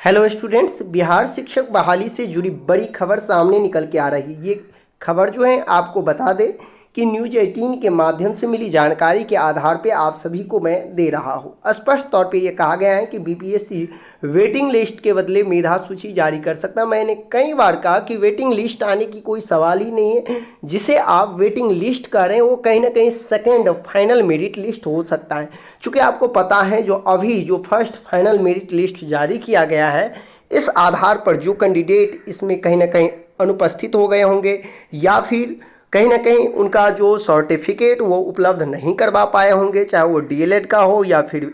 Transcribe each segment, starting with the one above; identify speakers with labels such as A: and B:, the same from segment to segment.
A: Hello students, Bihar शिक्षक बहाली से जुड़ी बड़ी खबर सामने निकल के आ रही है। ये खबर जो है आपको बता दे कि न्यूज़ 18 के माध्यम से मिली जानकारी के आधार पे आप सभी को मैं दे रहा हूँ। स्पष्ट तौर पे ये कहा गया है कि बीपीएससी वेटिंग लिस्ट के बदले मेधा सूची जारी कर सकता है। मैंने कई बार कहा कि वेटिंग लिस्ट आने की कोई सवाल ही नहीं है। जिसे आप वेटिंग लिस्ट कर रहे हैं वो कहीं ना कहीं सेकेंड फाइनल मेरिट लिस्ट हो सकता है। चूँकि आपको पता है जो अभी जो फर्स्ट फाइनल मेरिट लिस्ट जारी किया गया है, इस आधार पर जो कैंडिडेट इसमें कहीं ना कहीं अनुपस्थित हो गए होंगे या फिर कहीं ना कहीं उनका जो सर्टिफिकेट वो उपलब्ध नहीं करवा पाए होंगे, चाहे वो डीएलएड का हो या फिर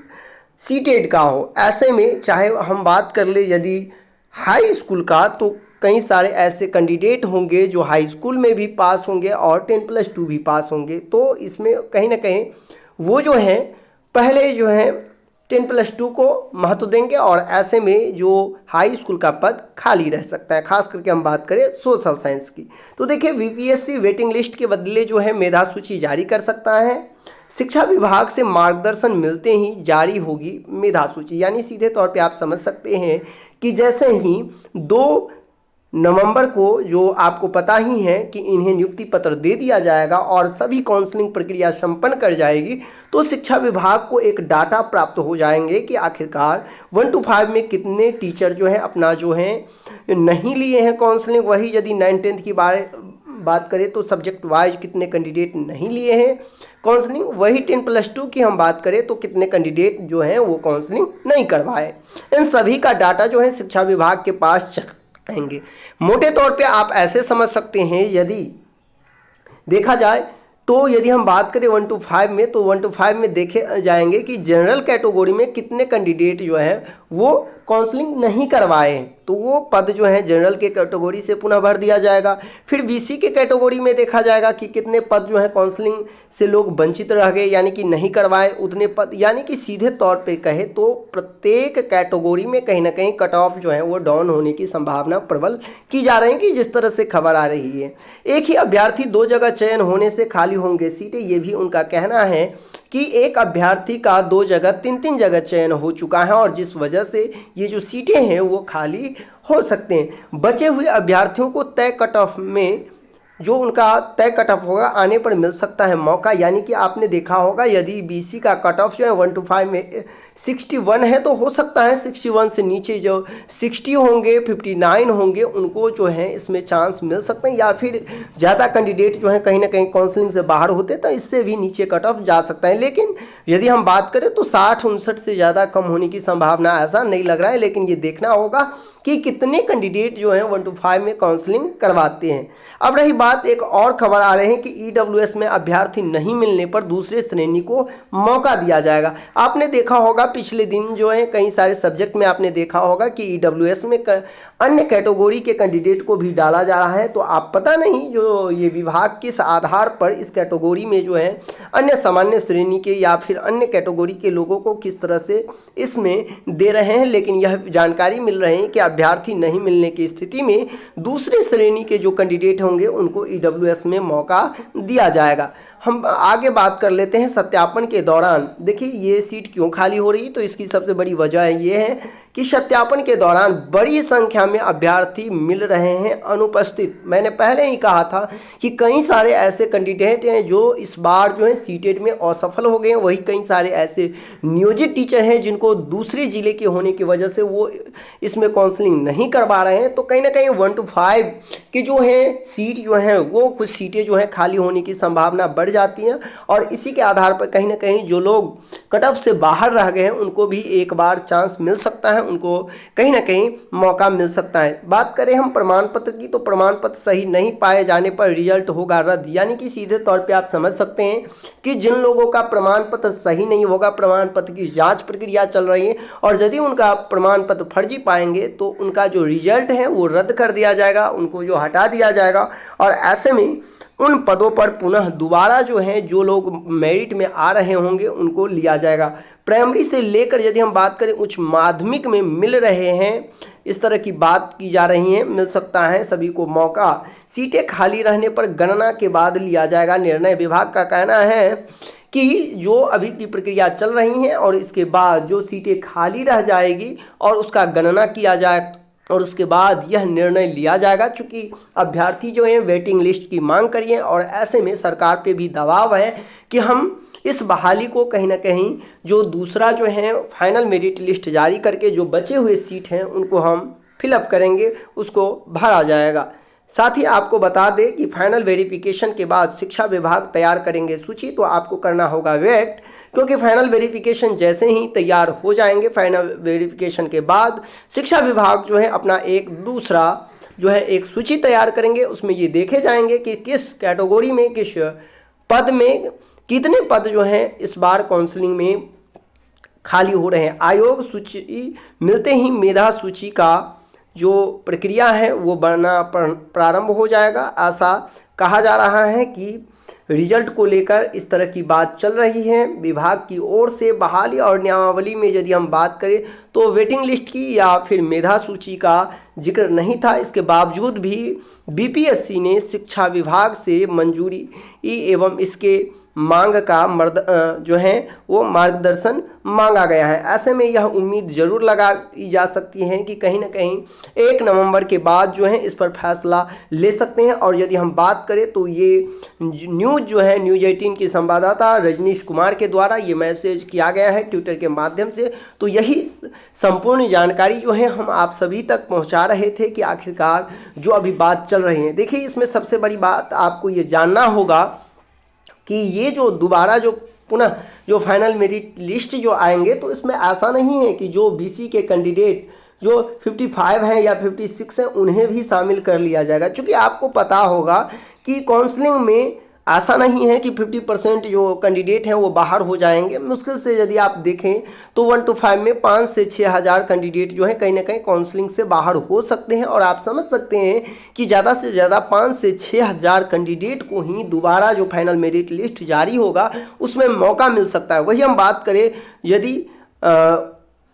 A: सीटेड का हो। ऐसे में चाहे हम बात कर ले यदि हाई स्कूल का, तो कई सारे ऐसे कैंडिडेट होंगे जो हाई स्कूल में भी पास होंगे और 10+2 भी पास होंगे। तो इसमें कहीं ना कहीं वो जो हैं पहले जो है 10+2 को महत्व देंगे और ऐसे में जो हाई स्कूल का पद खाली रह सकता है। खास करके हम बात करें सोशल साइंस की, तो देखिए बीपीएससी वेटिंग लिस्ट के बदले जो है मेधा सूची जारी कर सकता है। शिक्षा विभाग से मार्गदर्शन मिलते ही जारी होगी मेधा सूची, यानी सीधे तौर पे आप समझ सकते हैं कि जैसे ही 2 नवंबर को जो आपको पता ही है कि इन्हें नियुक्ति पत्र दे दिया जाएगा और सभी काउंसलिंग प्रक्रिया संपन्न कर जाएगी, तो शिक्षा विभाग को एक डाटा प्राप्त हो जाएंगे कि आखिरकार 1 to 5 में कितने टीचर जो है अपना जो है नहीं लिए हैं काउंसलिंग। वही यदि 9-10 की बात करें तो सब्जेक्ट वाइज कितने कैंडिडेट नहीं लिए हैं काउंसलिंग। वही 10+2 की हम बात करें तो कितने कैंडिडेट जो हैं वो काउंसलिंग नहीं करवाए। इन सभी का डाटा जो है शिक्षा विभाग के पास आएंगे। मोटे तौर पे आप ऐसे समझ सकते हैं, यदि देखा जाए तो यदि हम बात करें 1 to 5 में, तो 1 to 5 में देखे जाएंगे कि जनरल कैटेगरी में कितने कैंडिडेट जो है वो काउंसलिंग नहीं करवाए हैं, तो वो पद जो है जनरल के कैटेगरी से पुनः भर दिया जाएगा। फिर बीसी के कैटेगरी में देखा जाएगा कि कितने पद जो है काउंसलिंग से लोग वंचित रह गए, यानी कि नहीं करवाए उतने पद। यानी कि सीधे तौर पे कहे तो प्रत्येक कैटेगरी में कहीं ना कहीं कट ऑफ जो है वो डाउन होने की संभावना प्रबल की जा रही है, कि जिस तरह से खबर आ रही है। एक ही अभ्यर्थी 2 जगह चयन होने से खाली होंगे सीटें, ये भी उनका कहना है कि एक अभ्यर्थी का 2 जगह 3-3 जगह चयन हो चुका है और जिस वजह से ये जो सीटें हैं वो खाली हो सकते हैं। बचे हुए अभ्यर्थियों को तय कट ऑफ में जो उनका तय कट ऑफ होगा आने पर मिल सकता है मौका। यानी कि आपने देखा होगा यदि बीसी का कट ऑफ जो है 1 to 5 में 61 है, तो हो सकता है 61 से नीचे जो 60 होंगे, 59 होंगे, उनको जो है इसमें चांस मिल सकते हैं। या फिर ज़्यादा कैंडिडेट जो है कहीं ना कहीं काउंसलिंग से बाहर होते तो इससे भी नीचे कट ऑफ जा सकता है। लेकिन यदि हम बात करें तो 60-59 से ज़्यादा कम होने की संभावना ऐसा नहीं लग रहा है। लेकिन ये देखना होगा कि कितने कैंडिडेट जो हैं 1 to 5 में काउंसलिंग करवाते हैं। अब रही बात, एक और खबर आ रही है कि ईडब्ल्यूएस में अभ्यर्थी नहीं मिलने पर दूसरे श्रेणी को मौका दिया जाएगा। आपने देखा होगा पिछले दिन जो है कई सारे सब्जेक्ट में आपने देखा होगा कि ईडब्ल्यूएस में अन्य कैटेगरी के कैंडिडेट को भी डाला जा रहा है। तो आप पता नहीं जो ये विभाग किस आधार पर इस कैटेगरी में जो है अन्य सामान्य श्रेणी के या फिर अन्य कैटेगरी के लोगों को किस तरह से इसमें दे रहे हैं। लेकिन यह जानकारी मिल रही है कि अभ्यर्थी नहीं मिलने की स्थिति में दूसरे श्रेणी के जो कैंडिडेट होंगे उनको ईडब्ल्यूएस में मौका दिया जाएगा। हम आगे बात कर लेते हैं सत्यापन के दौरान। देखिए ये सीट क्यों खाली हो रही है, तो इसकी सबसे बड़ी वजह ये है कि सत्यापन के दौरान बड़ी संख्या में अभ्यर्थी मिल रहे हैं अनुपस्थित। मैंने पहले ही कहा था कि कई सारे ऐसे कैंडिडेट हैं जो इस बार जो है सीटेट में असफल हो गए हैं। वही कई सारे ऐसे नियोजित टीचर हैं जिनको दूसरे जिले के होने की वजह से वो इसमें काउंसलिंग नहीं करवा रहे हैं। तो कहीं ना कहीं 1 to 5 की जो है सीट जो है वो कुछ सीटें जो है खाली होने की संभावना बढ़ जाती हैं और इसी के आधार पर कहीं ना कहीं जो लोग कट ऑफ से बाहर रह गए हैं उनको भी एक बार चांस मिल सकता है, उनको कहीं ना कहीं मौका मिल सकता है। बात करें हम प्रमाण पत्र की, तो प्रमाण पत्र सही नहीं पाए जाने पर रिजल्ट होगा रद्द। यानी कि सीधे तौर पे आप समझ सकते हैं कि जिन लोगों का प्रमाण पत्र सही नहीं होगा, प्रमाण पत्र की जांच प्रक्रिया चल रही है और यदि उनका प्रमाण पत्र फर्जी पाएंगे तो उनका जो रिजल्ट है वो रद्द कर दिया जाएगा, उनको जो हटा दिया जाएगा। और ऐसे में उन पदों पर पुनः दोबारा जो है जो लोग मेरिट में आ रहे होंगे उनको लिया जाएगा। प्राइमरी से लेकर यदि हम बात करें उच्च माध्यमिक में मिल रहे हैं, इस तरह की बात की जा रही है, मिल सकता है सभी को मौका। सीटें खाली रहने पर गणना के बाद लिया जाएगा निर्णय। विभाग का कहना है कि जो अभी की प्रक्रिया चल रही हैं और इसके बाद जो सीटें खाली रह जाएगी और उसका गणना किया जाए और उसके बाद यह निर्णय लिया जाएगा। चूँकि अभ्यर्थी जो हैं वेटिंग लिस्ट की मांग करिए और ऐसे में सरकार पे भी दबाव है कि हम इस बहाली को कहीं ना कहीं जो दूसरा जो है फाइनल मेरिट लिस्ट जारी करके जो बचे हुए सीट हैं उनको हम फिलअप करेंगे, उसको भरा जाएगा। साथ ही आपको बता दें कि फाइनल वेरिफिकेशन के बाद शिक्षा विभाग तैयार करेंगे सूची, तो आपको करना होगा वेट, क्योंकि फाइनल वेरिफिकेशन जैसे ही तैयार हो जाएंगे फाइनल वेरिफिकेशन के बाद शिक्षा विभाग जो है अपना एक दूसरा जो है एक सूची तैयार करेंगे। उसमें ये देखे जाएंगे कि किस कैटेगरी में किस पद में कितने पद जो हैं इस बार काउंसलिंग में खाली हो रहे हैं। आयोग सूची मिलते ही मेधा सूची का जो प्रक्रिया है वो बनना प्रारंभ हो जाएगा। ऐसा कहा जा रहा है कि रिजल्ट को लेकर इस तरह की बात चल रही है विभाग की ओर से। बहाली और नियमावली में यदि हम बात करें तो वेटिंग लिस्ट की या फिर मेधा सूची का जिक्र नहीं था। इसके बावजूद भी बीपीएससी ने शिक्षा विभाग से मंजूरी एवं इसके मांग का जो है वो मार्गदर्शन मांगा गया है। ऐसे में यह उम्मीद जरूर लगाई जा सकती है कि कहीं ना कहीं 1 नवंबर के बाद जो है इस पर फैसला ले सकते हैं। और यदि हम बात करें तो ये न्यूज़ जो है न्यूज़ 18 के संवाददाता रजनीश कुमार के द्वारा ये मैसेज किया गया है ट्विटर के माध्यम से। तो यही संपूर्ण जानकारी जो है हम आप सभी तक पहुंचा रहे थे कि आखिरकार जो अभी बात चल रही है। देखिए इसमें सबसे बड़ी बात आपको ये जानना होगा कि ये जो दोबारा जो पुनः जो फाइनल मेरिट लिस्ट जो आएंगे तो इसमें ऐसा नहीं है कि जो बीसी के कैंडिडेट जो 55 हैं या 56 हैं उन्हें भी शामिल कर लिया जाएगा। क्योंकि आपको पता होगा कि काउंसलिंग में ऐसा नहीं है कि 50% जो कैंडिडेट हैं वो बाहर हो जाएंगे। मुश्किल से यदि आप देखें तो 1 to 5 में 5 से 6 हज़ार कैंडिडेट जो है कहीं ना कहीं काउंसलिंग से बाहर हो सकते हैं। और आप समझ सकते हैं कि ज़्यादा से ज़्यादा 5 से 6 हज़ार कैंडिडेट को ही दोबारा जो फाइनल मेरिट लिस्ट जारी होगा उसमें मौका मिल सकता है। वही हम बात करें यदि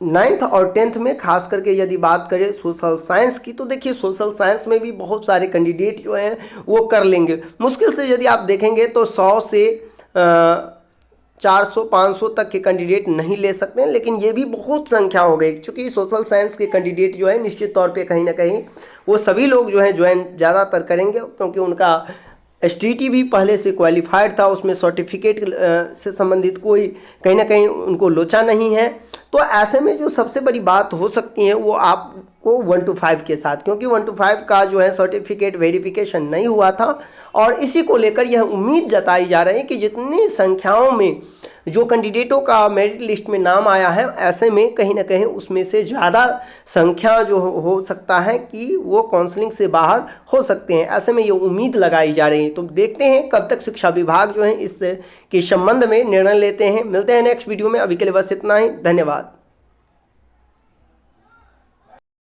A: 9th और 10th में खास करके यदि बात करें सोशल साइंस की, तो देखिए सोशल साइंस में भी बहुत सारे कैंडिडेट जो हैं वो कर लेंगे। मुश्किल से यदि आप देखेंगे तो 100 से 400-500 तक के कैंडिडेट नहीं ले सकते हैं, लेकिन ये भी बहुत संख्या हो गई। क्योंकि सोशल साइंस के कैंडिडेट जो है निश्चित तौर पे कहीं ना कहीं वो सभी लोग जो है ज्वाइन ज़्यादातर करेंगे, क्योंकि उनका STT भी पहले से क्वालिफाइड था, उसमें सर्टिफिकेट से संबंधित कोई कहीं ना कहीं उनको लोचा नहीं है। तो ऐसे में जो सबसे बड़ी बात हो सकती है वो आपको 1 to 5 के साथ, क्योंकि 1 to 5 का जो है सर्टिफिकेट वेरिफिकेशन नहीं हुआ था और इसी को लेकर यह उम्मीद जताई जा रही है कि जितनी संख्याओं में जो कैंडिडेटों का मेरिट लिस्ट में नाम आया है ऐसे में कहीं ना कहीं उसमें से ज़्यादा संख्या जो हो सकता है कि वो काउंसलिंग से बाहर हो सकते हैं। ऐसे में ये उम्मीद लगाई जा रही है। तो देखते हैं कब तक शिक्षा विभाग जो है इस के संबंध में निर्णय लेते हैं। मिलते हैं नेक्स्ट वीडियो में, अभी के लिए बस इतना ही। धन्यवाद।